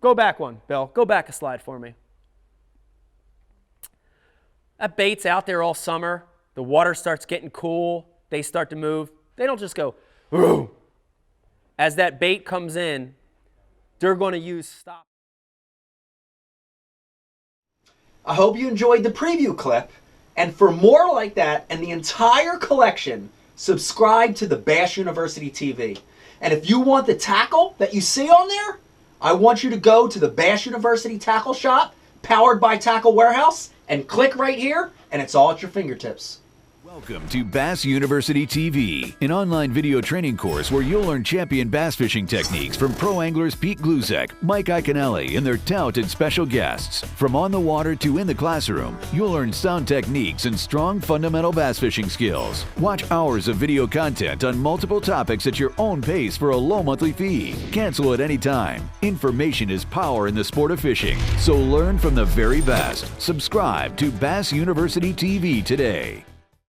Go back one, Bill. Go back a slide for me. That bait's out there all summer. The water starts getting cool. They start to move. They don't just go, "Ooh." As that bait comes in, they're going to use stop. I hope you enjoyed the preview clip. And for more like that and the entire collection, subscribe to the Bass University TV. And if you want the tackle that you see on there, I want you to go to the Bass University Tackle Shop, powered by Tackle Warehouse, and click right here, and it's all at your fingertips. Welcome to Bass University TV, an online video training course where you'll learn champion bass fishing techniques from pro anglers Pete Glusek, Mike Iaconelli, and their talented special guests. From on the water to in the classroom, you'll learn sound techniques and strong fundamental bass fishing skills. Watch hours of video content on multiple topics at your own pace for a low monthly fee. Cancel at any time. Information is power in the sport of fishing, so learn from the very best. Subscribe to Bass University TV today.